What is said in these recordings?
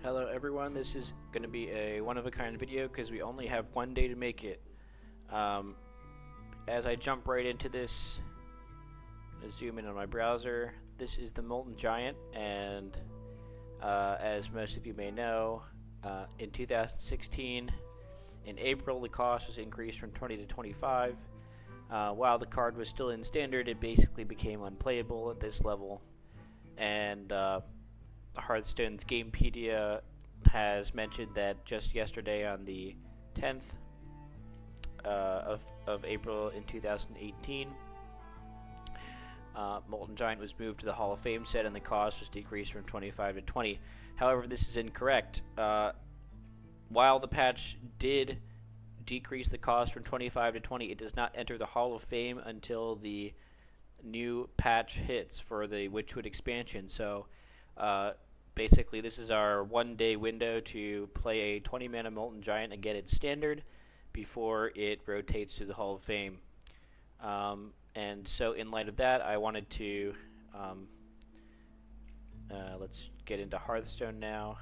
Hello everyone, this is going to be a one-of-a-kind video because we only have one day to make it. Um, as I jump right into this, I'm going to zoom in on my browser. This is the Molten Giant, and as most of you may know, in 2016, in April, the cost was increased from 20 to 25. While the card was still in standard, it basically became unplayable at this level, and Hearthstone's Gamepedia has mentioned that just yesterday on the 10th of April in 2018, Molten Giant was moved to the Hall of Fame set and the cost was decreased from 25 to 20. However, this is incorrect. While the patch did decrease the cost from 25 to 20, it does not enter the Hall of Fame until the new patch hits for the Witchwood expansion. So basically this is our one-day window to play a 20 mana Molten Giant and get it standard before it rotates to the Hall of Fame. And so in light of that, I wanted to let's get into Hearthstone now.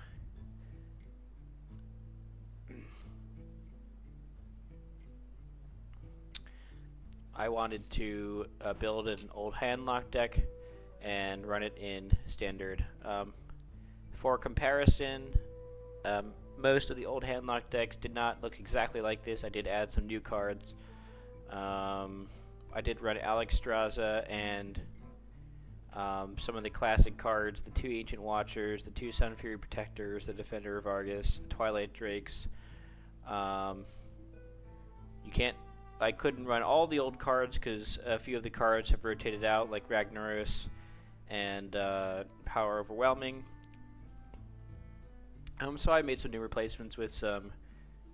I wanted to build an old Handlock deck and run it in standard. For comparison, most of the old Handlock decks did not look exactly like this. I did add some new cards. I did run Alex Straza and some of the classic cards, the 2 Ancient Watchers, the 2 Sunfury Protectors, the Defender of Argus, the Twilight Drakes. I couldn't run all the old cards because a few of the cards have rotated out, like Ragnaros and Power Overwhelming. So I made some new replacements with some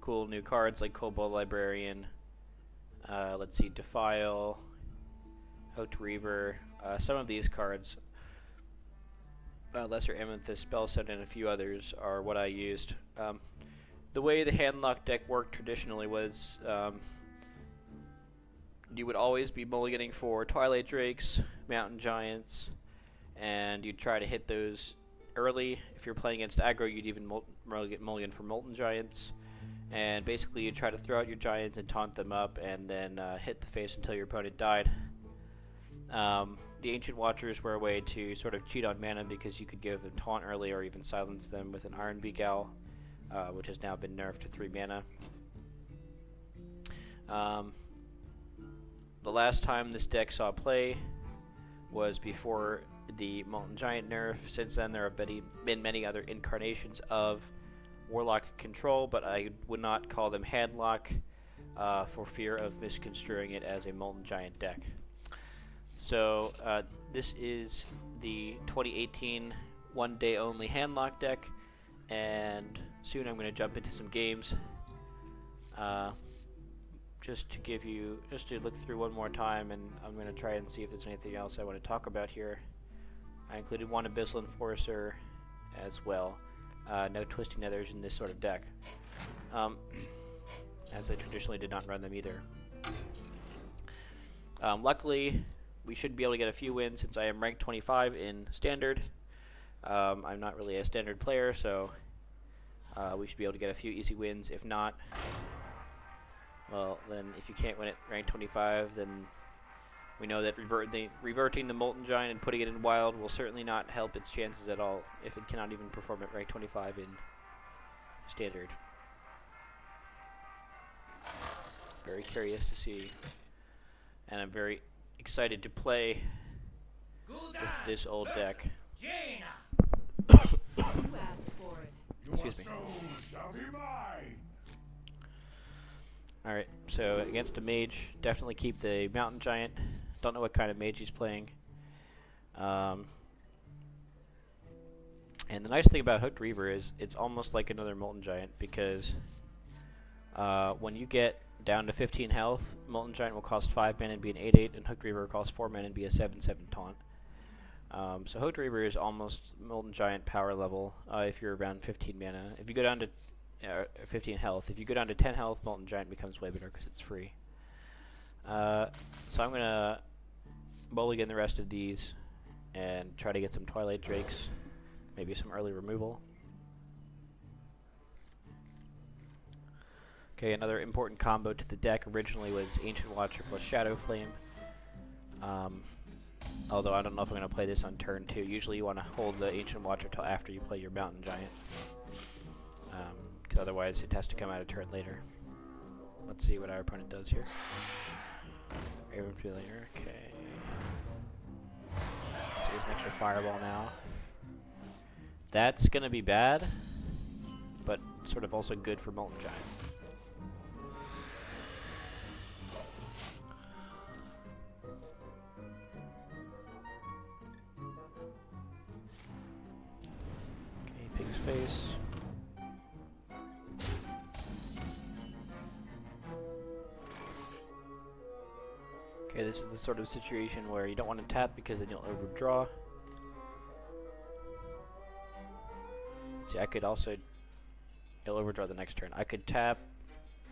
cool new cards like Kobold Librarian, let's see, Defile, Hooked Reaver, some of these cards, Lesser Amethyst, Spellstone, and a few others are what I used. The way the Handlock deck worked traditionally was you would always be mulliganing for Twilight Drakes, Mountain Giants, and you'd try to hit those early. If you're playing against aggro, you'd even mulligan for Molten Giants, and basically you'd try to throw out your Giants and taunt them up, and then hit the face until your opponent died. The Ancient Watchers were a way to sort of cheat on mana because you could give them taunt early or even silence them with an Iron Beak Owl, which has now been nerfed to 3 mana. The last time this deck saw play was before the Molten Giant nerf. Since then, there have been many other incarnations of Warlock control, but I would not call them Handlock for fear of misconstruing it as a Molten Giant deck. So this is the 2018 one-day only Handlock deck, and soon I'm going to jump into some games. Just to look through one more time, and I'm going to try and see if there's anything else I want to talk about here. I included one Abyssal Enforcer as well. No Twisting Nethers in this sort of deck, as I traditionally did not run them either. Luckily, we should be able to get a few wins since I am ranked 25 in Standard. I'm not really a Standard player, so we should be able to get a few easy wins. If not, well, then if you can't win at rank 25, then we know that reverting the Molten Giant and putting it in Wild will certainly not help its chances at all if it cannot even perform at rank 25 in Standard. Very curious to see, and I'm very excited to play with this old deck. Excuse me. Alright, so against a mage, definitely keep the Mountain Giant. Don't know what kind of mage he's playing. And the nice thing about Hooked Reaver is it's almost like another Molten Giant because when you get down to 15 health, Molten Giant will cost 5 mana and be an 8/8, and Hooked Reaver will cost 4 mana and be a 7/7 taunt. So Hooked Reaver is almost Molten Giant power level if you're around 15 mana. If you go down to 15 health. If you go down to 10 health, Molten Giant becomes way better because it's free. So I'm going to mulligan the rest of these and try to get some Twilight Drakes, maybe some early removal. Okay, another important combo to the deck originally was Ancient Watcher plus Shadow Flame. Although I don't know if I'm going to play this on turn 2. Usually you want to hold the Ancient Watcher till after you play your Mountain Giant. Because otherwise it has to come out a turn later. Let's see what our opponent does here. Raven Familiar, okay. So here's an extra Fireball now. That's going to be bad, but sort of also good for Molten Giant. Pig's Face. Okay, this is the sort of situation where you don't want to tap because then you'll overdraw. See, I could also... You'll overdraw the next turn. I could tap,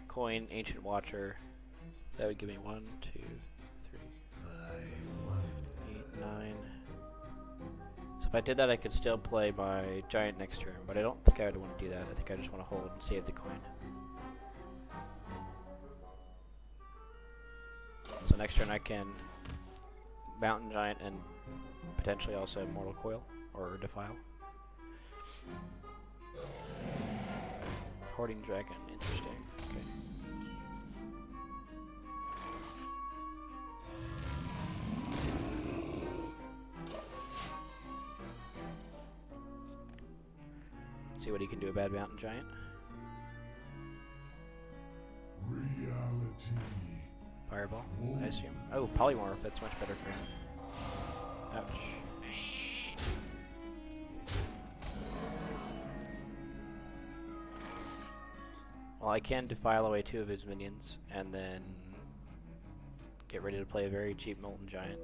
coin, Ancient Watcher. That would give me 1, 2, 3, 8, 9... If I did that, I could still play my Giant next turn, but I don't think I would want to do that. I think I just want to hold and save the coin. So next turn I can Mountain Giant and potentially also Mortal Coil, or Defile. Hoarding Dragon, interesting. Okay. See what he can do about Mountain Giant. Reality. Fireball, I assume. Oh, Polymorph, that's much better for him. Ouch. Well, I can Defile away 2 of his minions, and then get ready to play a very cheap Molten Giant.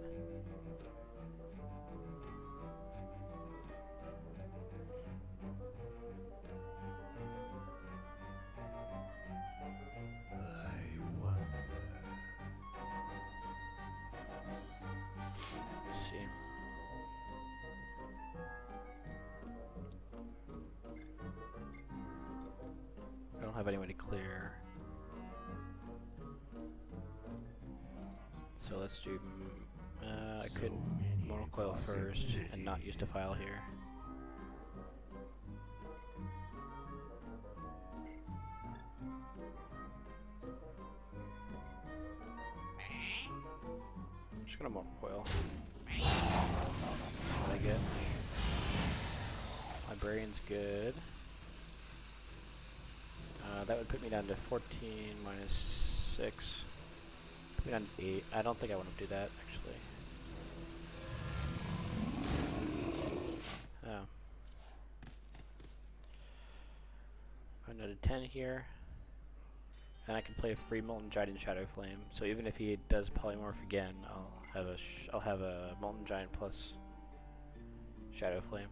I don't have anyone to clear. So let's do... I could Mortal Coil first and not use Defile here. I'm just gonna Mortal Coil. What I get? Librarian's good. That would put me down to 14 minus 6. Put me down to 8. I don't think I want to do that, actually. Oh. I'm down to 10 here. And I can play a free Molten Giant and Shadow Flame. So even if he does Polymorph again, I'll have a Molten Giant plus Shadow Flame.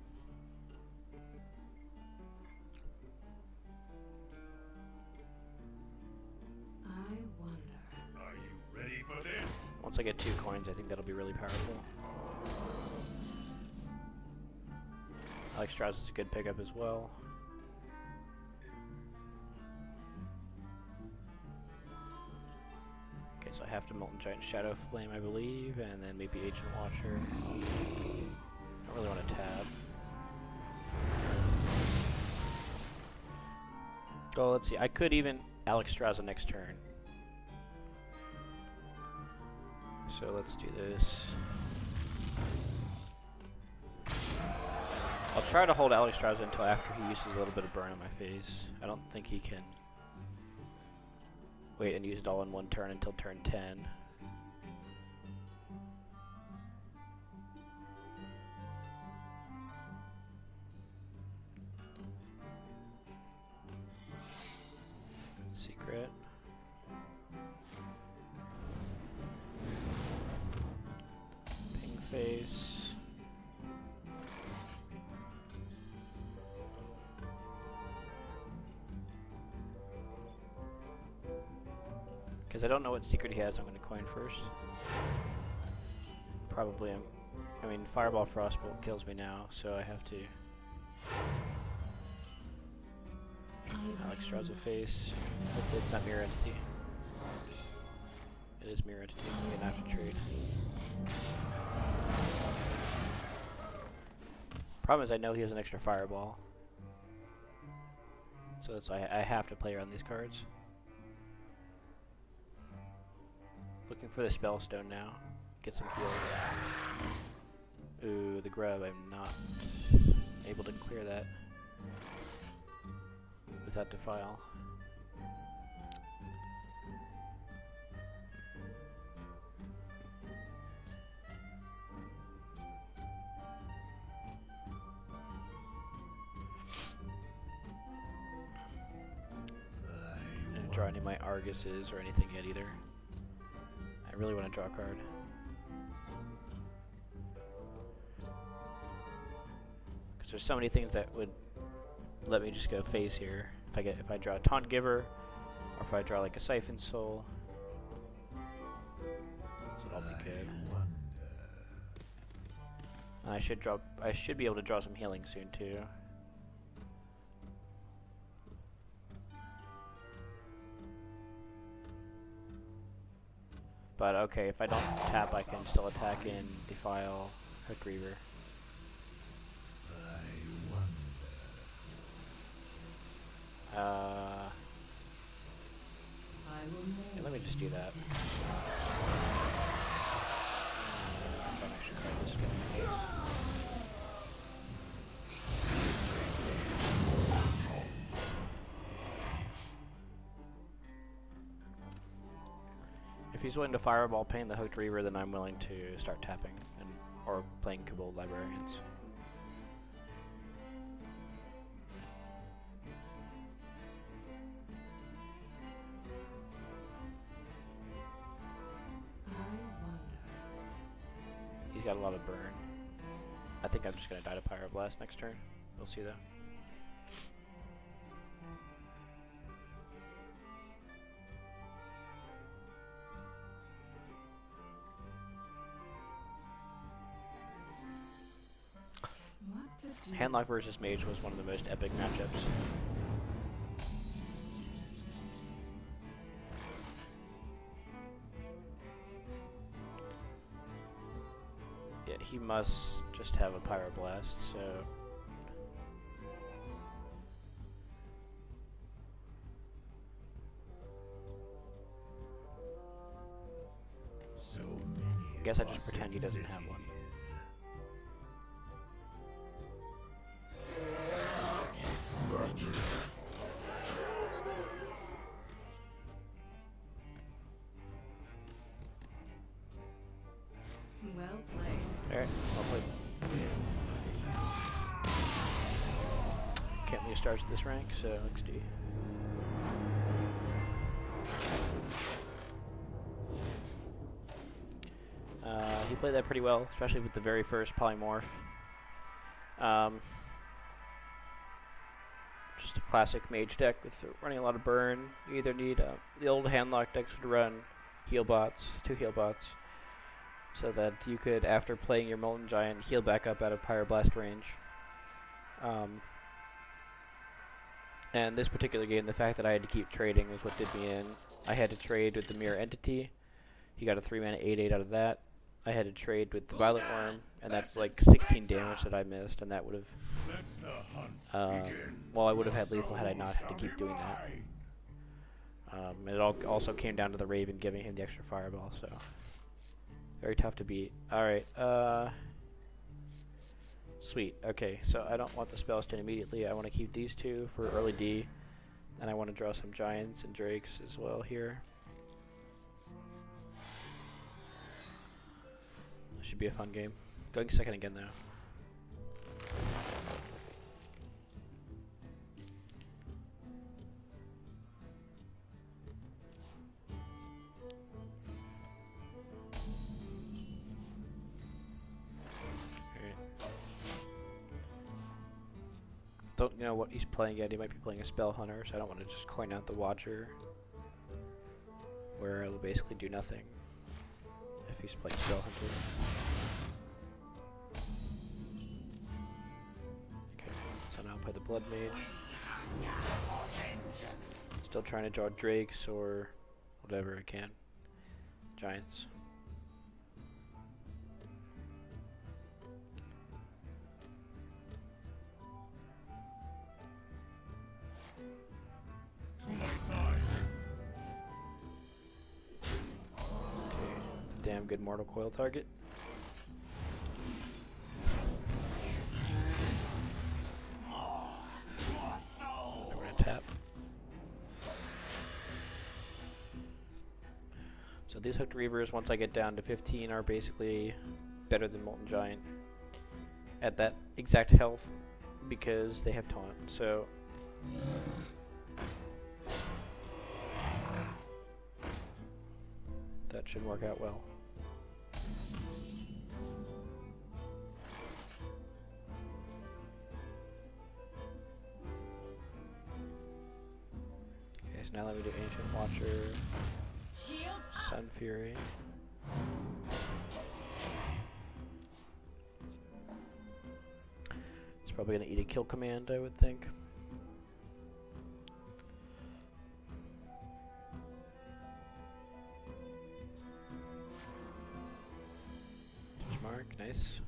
Once I get 2 coins, I think that'll be really powerful. Alex Strauss is a good pickup as well. Okay, so I have to Molten Giant Shadow Flame, I believe, and then maybe Ancient Watcher. I don't really want to tab. Oh, let's see. I could even Alex Strauss next turn. So let's do this. I'll try to hold Alex Strauss until after he uses a little bit of burn on my face. I don't think he can wait and use it all in one turn until turn 10. Secret. Face. Because I don't know what secret he has, I'm going to coin first. Probably, I mean, Fireball Frostbolt kills me now, so I have to Next draws a face. Hopefully it's not mirror entity. It is mirror entity, so we're gonna have to trade. Problem is I know he has an extra fireball. So that's why I have to play around these cards. Looking for the spellstone now. Get some heals. Ooh, the grub, I'm not able to clear that without defile. I didn't draw any of my Arguses or anything yet either. I really want to draw a card. Because there's so many things that would let me just go face here. If I draw a Taunt Giver, or if I draw like a Siphon Soul. So that'll be good. And I should be able to draw some healing soon too. But okay, if I don't tap, I can still attack in Defile Hook Reaver. Yeah, let me just do that. If he's willing to Fireball Pain the Hooked Reaver, then I'm willing to start tapping or playing Kobold Librarians. He's got a lot of burn. I think I'm just gonna die to Pyroblast next turn. We'll see though. Handlock versus Mage was one of the most epic matchups. Yeah, he must just have a Pyroblast, so... I guess I just pretend he doesn't have one. Well played. Alright, well played. Can't leave stars at this rank, so XD. He played that pretty well, especially with the very first Polymorph. Just a classic mage deck with running a lot of burn. You either need the old Handlock decks would run heal bots, 2 heal bots, so that you could, after playing your Molten Giant, heal back up out of Pyroblast range. And this particular game, the fact that I had to keep trading was what did me in. I had to trade with the Mirror Entity. He got a 3-mana 8/8 out of that. I had to trade with the Violet Worm, and that's like 16 damage that I missed, and that would have... well, I would have had lethal had I not had to keep doing that. And it also came down to the Raven giving him the extra Fireball, so... Very tough to beat. Alright, sweet. Okay, so I don't want the Spellstone immediately. I want to keep these 2 for early D, and I want to draw some Giants and Drakes as well here. Should be a fun game. Going second again though. Don't know what he's playing yet. He might be playing a Spell Hunter, so I don't want to just coin out the Watcher, where it'll basically do nothing if he's playing Spell Hunter. Okay, so now I'll play the Blood Mage. Still trying to draw drakes or whatever I can. Giants. Damn good mortal coil target. We're gonna tap. So these hooked reavers, once I get down to 15, are basically better than Molten Giant at that exact health because they have taunt. So that should work out well. Okay, so now let me do Ancient Watcher, Sun Fury. It's probably gonna eat a kill command, I would think. Mark, nice.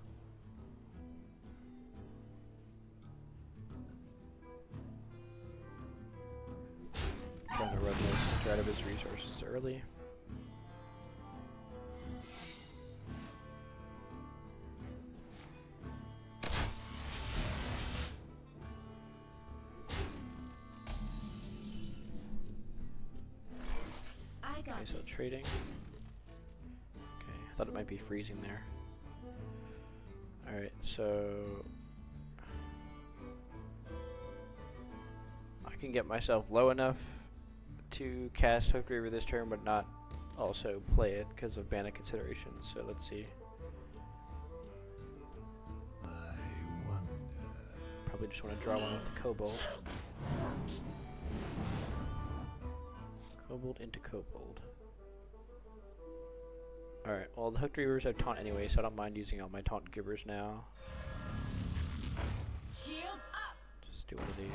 Trying to run this out of his resources early. Okay, so trading. Okay, I thought it might be freezing there. Alright, so I can get myself low enough to cast Hooked Reaver this turn, but not also play it because of mana considerations. So let's see. Probably just want to draw one with the Kobold. Kobold into Kobold. Alright, well the Hooked Reavers have taunt anyway, so I don't mind using all my taunt givers now. Shields up. Just do one of these.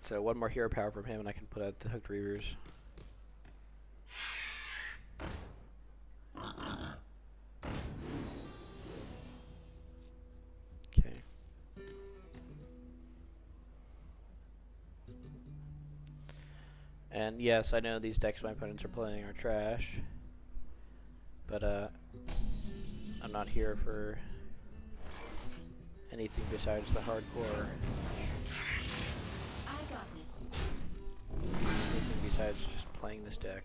So one more hero power from him and I can put out the Hooked Reavers. Okay. And yes, I know these decks my opponents are playing are trash, but I'm not here for anything besides the hardcore. I got this. Anything besides just playing this deck.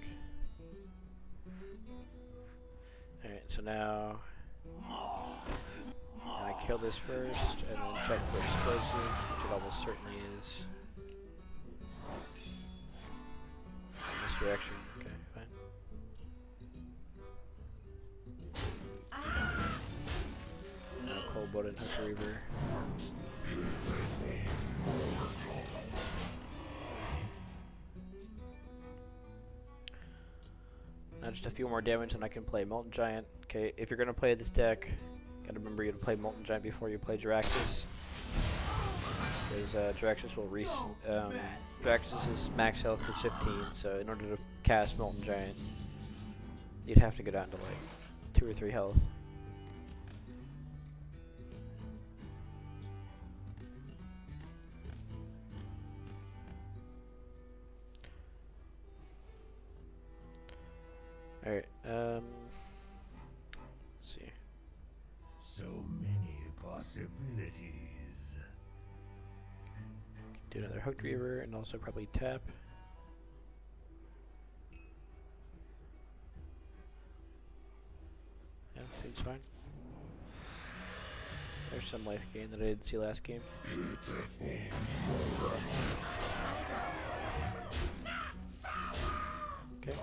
Alright, so now I kill this first, and then check for explosive, which it almost certainly is. In this direction, okay, fine. I got this. Now Kobold and Hooked Reaver. Now just a few more damage and I can play Molten Giant. Okay, if you're gonna play this deck, gotta remember you to play Molten Giant before you play Jiraxxus. Because Jiraxxus will Jiraxxus' max health is 15, so in order to cast Molten Giant, you'd have to go down to like 2 or 3 health. Alright, let's see. So many possibilities. Do another Hooked Reaver and also probably tap. Yeah, seems fine. There's some life gain that I didn't see last game. Okay.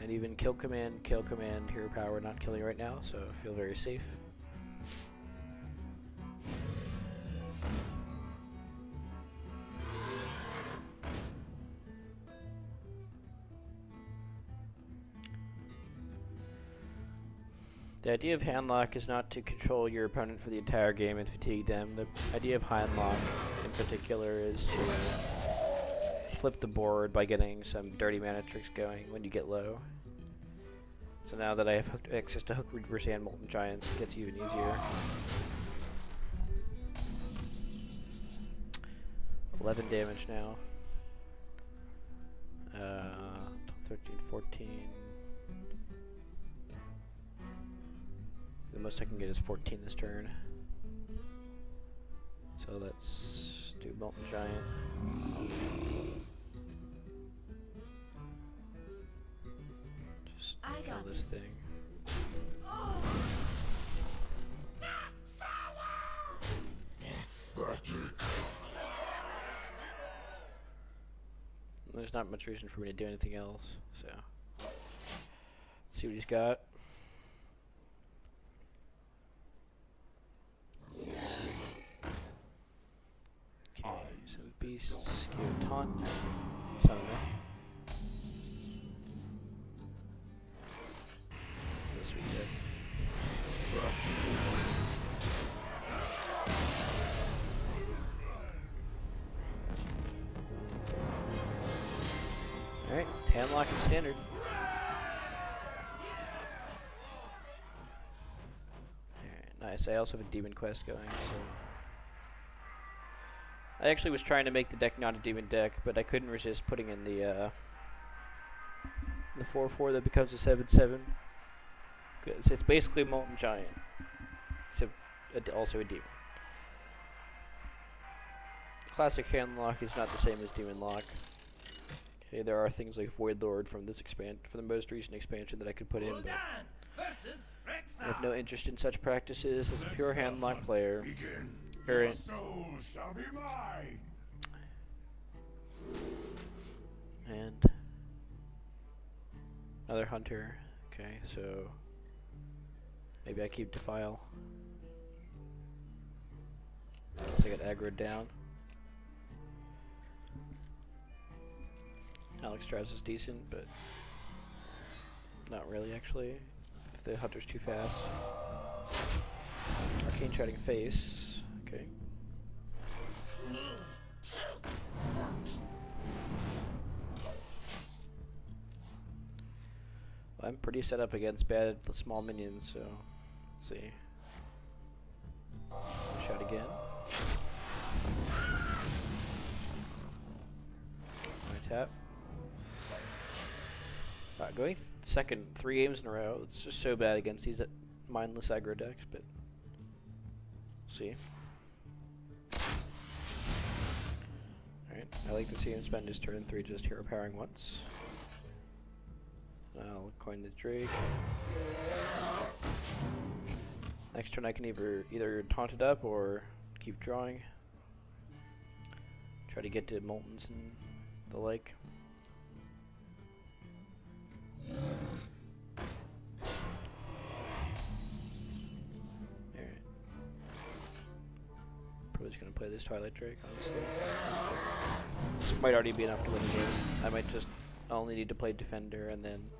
And even kill command, hero power not killing right now, so I feel very safe. The idea of Handlock is not to control your opponent for the entire game and fatigue them. The idea of Handlock in particular is to flip the board by getting some dirty mana tricks going when you get low. So now that I have access to Hook Reverse and Molten Giants, it gets even easier. 11 damage now. 13, 14. The most I can get is 14 this turn. So let's do Molten Giant. Just kill this thing. There's not much reason for me to do anything else, so let's see what he's got. Okay, some beasts, skew taunt, some of that. This we did. Alright, Handlock and standard. Alright, nice. I also have a demon quest going, so I actually was trying to make the deck not a demon deck, but I couldn't resist putting in the 4/4 that becomes a 7/7. It's basically Molten Giant, except also a demon. Classic Handlock is not the same as Demon Lock. Okay, there are things like Void Lord from this from the most recent expansion that I could put in, but I have no interest in such practices as a pure Handlock player. Your soul shall be mine. And another hunter. Okay, so maybe I keep Defile. Guess I got aggroed down. Alex Strauss is decent, but not really actually. If the hunter's too fast. Arcane Shouting Face. Okay. Well, I'm pretty set up against bad small minions, so let's see. Shout again. My tap. Going second 3 games in a row. It's just so bad against these mindless aggro decks, but we'll see. Alright, I like to see him spend his turn 3 just hero powering once. I'll coin the Drake. Next turn I can either taunt it up or keep drawing. Try to get to Moltens and the like. Alright. Probably just gonna play this Twilight Drake, honestly. This might already be enough to win the game. I might just only need to play Defender and then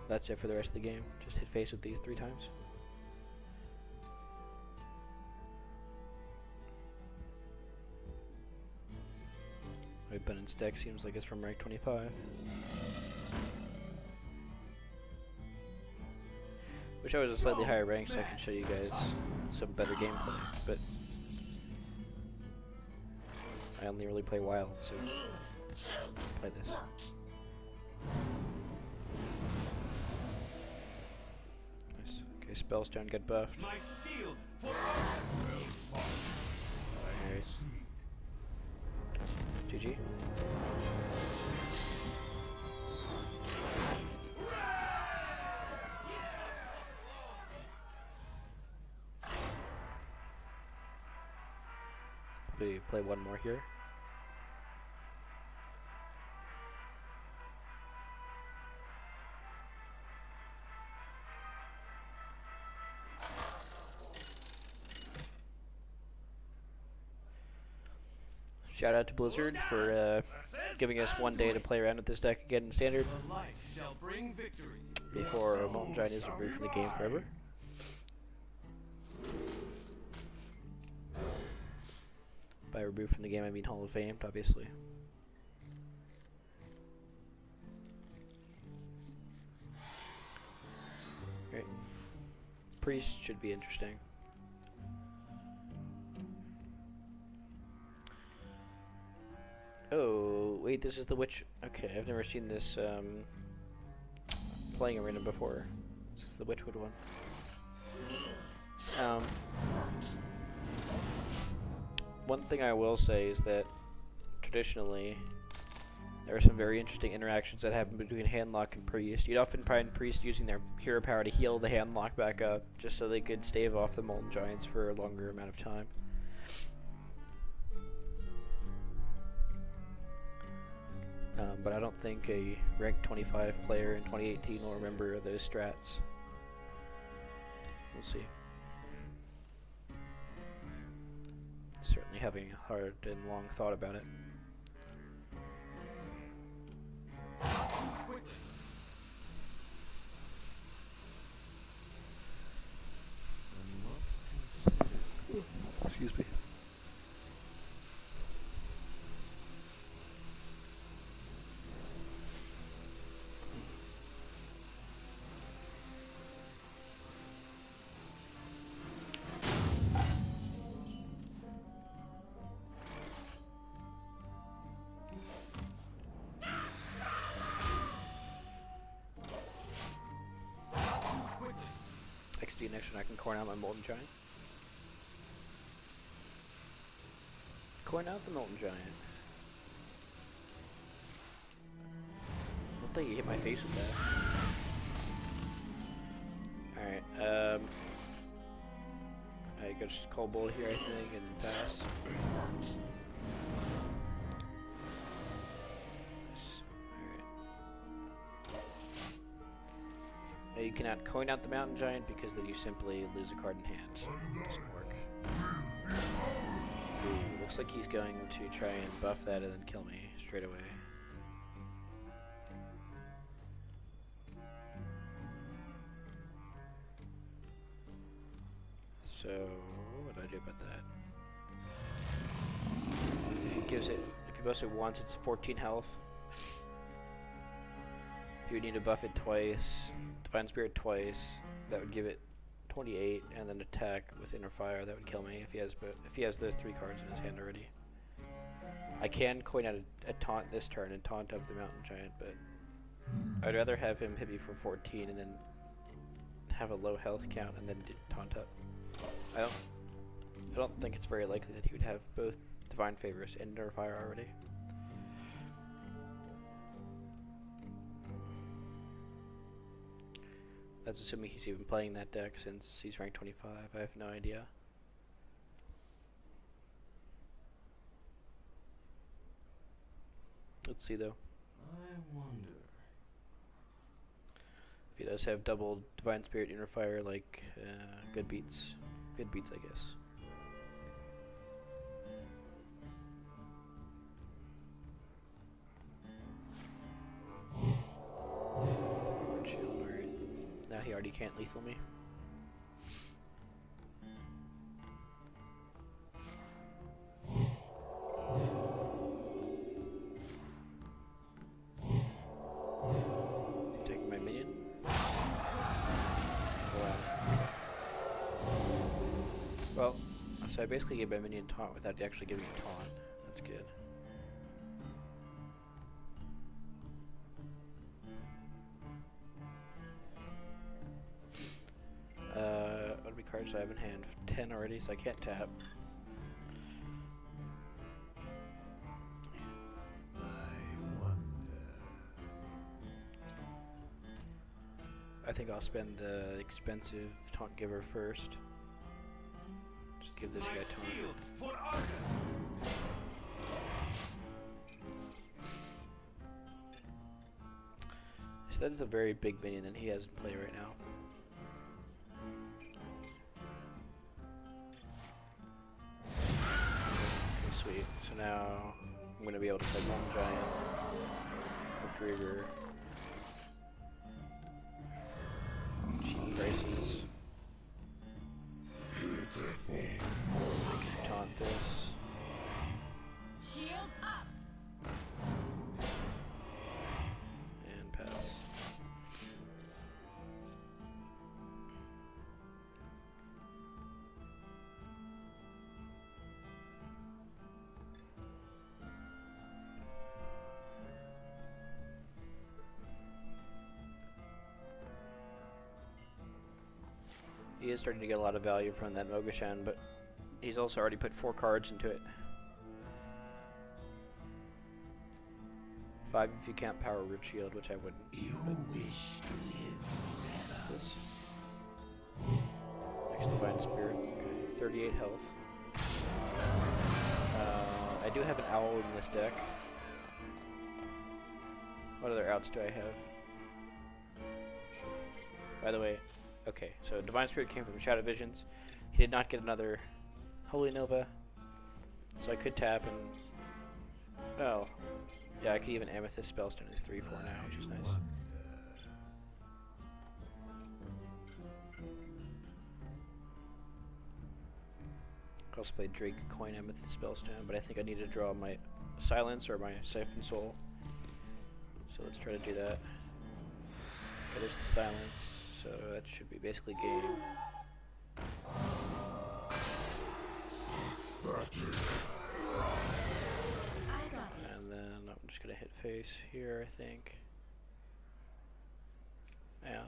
that's it for the rest of the game. Just hit face with these 3 times. My opponent's deck seems like it's from rank 25. Wish I was a slightly higher rank so I can show you guys some better gameplay, but I only really play Wild, so play this. Nice. Okay, Spellstone get buffed. Alright. GG. Probably play one more here. Shout out to Blizzard for giving us 1 day to play around with this deck again in Standard. Life shall bring victory. before Molten Giant is removed from the game forever. By removed from the game, I mean Hall of Famed, obviously. Right. Priest should be interesting. Oh, wait, this is the witch. Okay, I've never seen this playing arena before. This is the Witchwood one. One thing I will say is that traditionally there are some very interesting interactions that happen between Handlock and Priest. You'd often find Priest using their hero power to heal the Handlock back up, just so they could stave off the Molten Giants for a longer amount of time. But I don't think a ranked 25 player in 2018 will remember those strats. We'll see. Certainly having a hard and long thought about it. Excuse me. Next turn I can coin out my Molten Giant. Coin out the Molten Giant. I don't think you hit my face with that. Alright, I go just Cold Bolt here, I think, and pass. You cannot coin out the Mountain Giant because then you simply lose a card in hand. It doesn't work. Ooh, looks like he's going to try and buff that and then kill me straight away. So, what do I do about that? If he gives it, if he buffs it once, it's 14 health. He would need to buff it twice, Divine Spirit twice, that would give it 28, and then attack with Inner Fire, that would kill me if he has those 3 cards in his hand already. I can coin out a taunt this turn and taunt up the Mountain Giant, but I'd rather have him hit me for 14 and then have a low health count and then taunt up. I don't think it's very likely that he would have both Divine Favors and Inner Fire already. That's assuming he's even playing that deck since he's ranked 25. I have no idea. Let's see though. I wonder. If he does have double Divine Spirit Inner Fire, like good beats, I guess. Now he already can't lethal me. Taking my minion. Wow. Well, so I basically gave my minion taunt without actually giving a taunt. That's good. What are cards I have in hand? 10 already, so I can't tap. I think I'll spend the expensive Taunt Giver first. Just give this guy taunt. So that is a very big minion that he has in play right now. Sweet. So now I'm going to be able to play Molten Giant, Retriever. He is starting to get a lot of value from that Mogashan, but he's also already put 4 cards into it. 5 if you count Power Root Shield, which I wouldn't. You wish to live forever. This. Next Divine Spirit. Okay, 38 health. I do have an owl in this deck. What other outs do I have? By the way, okay, so Divine Spirit came from Shadow Visions. He did not get another Holy Nova, so I could tap and... well, yeah, I could even Amethyst Spellstone is 3/4 now, which is nice. I also played Drake Coin Amethyst Spellstone, but I think I need to draw my Silence or my Siphon Soul. So let's try to do that. Okay, there's the Silence, so that should be basically game. And then I'm just gonna hit face here, I think. Yeah.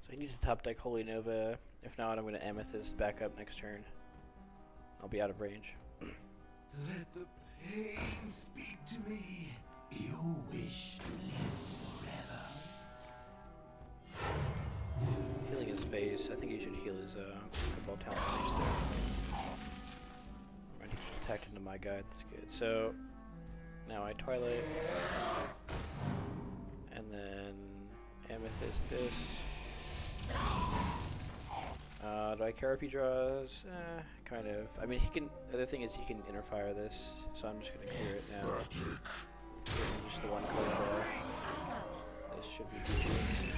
So he needs to top deck Holy Nova. If not, I'm gonna Amethyst back up next turn. I'll be out of range. Let the pain speak to me. You wish to live forever. Healing his face. I think he should heal his football talent face there. Right, he just attacked into my guy. That's good. So now I Twilight, and then Amethyst this. Do I care if he draws? Kind of. I mean, he can. The other thing is he can Interfire this, so I'm just gonna clear it now. Just the one color bar. This should be good.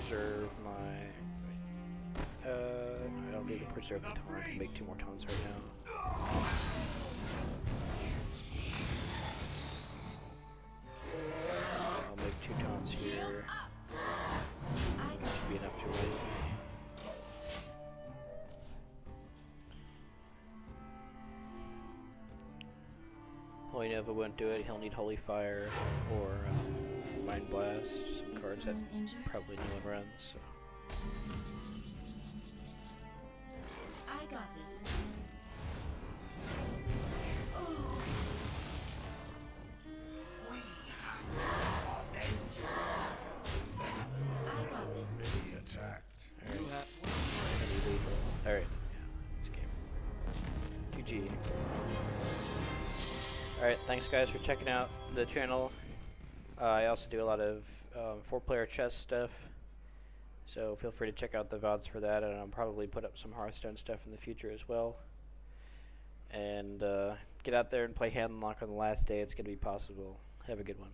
Preserve my... I don't need to preserve the taunt. I can make 2 more taunts right now. I'll make 2 taunts here. Should be enough to win. Holy Nova won't do it. He'll need Holy Fire or Mind Blast. Some cards that probably no one runs. So. I got this. I got this. Many attacked. Alright, yeah, it's game. GG. Alright, thanks guys for checking out the channel. I also do a lot of 4-player chess stuff, so feel free to check out the VODs for that, and I'll probably put up some Hearthstone stuff in the future as well. And get out there and play Handlock on the last day. It's going to be possible. Have a good one.